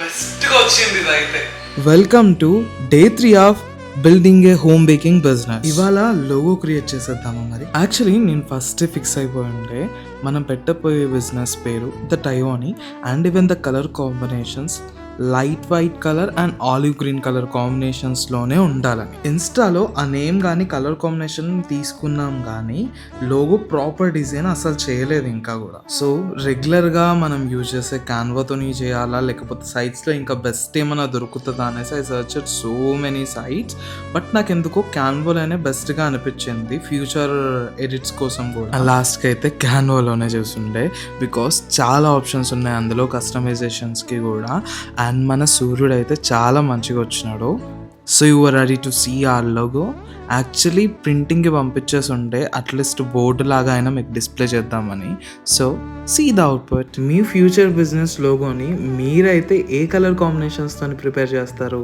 బెస్ట్గా వచ్చింది ఇదైతే. Welcome to day 3 of building a home baking business. ఇవాళ లోగో క్రియేట్ చేసేద్దామా మరి. యాక్చువల్లీ నేను ఫస్ట్ ఫిక్స్ అయిపోయి ఉండే మనం పెట్టబోయే బిజినెస్ పేరు ద టయోని and even the colour combinations light white colour and olive green colour కాంబినేషన్స్లోనే ఉండాలని. ఇన్స్టాలో ఆ నేమ్ కానీ కలర్ కాంబినేషన్ తీసుకున్నాం కానీ లోగో ప్రాపర్ డిజైన్ అసలు చేయలేదు ఇంకా కూడా. సో రెగ్యులర్గా మనం యూజ్ చేసే క్యాన్వాతోని చేయాలా లేకపోతే సైట్స్లో ఇంకా బెస్ట్ ఏమైనా దొరుకుతుందా అనేసి I search so many sites. But నాకు ఎందుకో క్యాన్వాలోనే బెస్ట్గా అనిపించింది ఫ్యూచర్ ఎడిట్స్ కోసం కూడా. లాస్ట్కి అయితే క్యాన్వాలోనే చూస్తుండే బికాస్ చాలా ఆప్షన్స్ ఉన్నాయి అందులో కస్టమైజేషన్స్కి కూడా. అండ్ మన సూర్యుడు అయితే చాలా మంచిగా వచ్చినాడు. So you are ready to see our logo. Actually ప్రింటింగ్కి పంపించేసి ఉంటే అట్లీస్ట్ బోర్డు లాగా అయినా మీకు డిస్ప్లే చేద్దామని. So see the output. మీ ఫ్యూచర్ బిజినెస్ లోగోని మీరైతే ఏ కలర్ కాంబినేషన్స్తో ప్రిపేర్ చేస్తారు?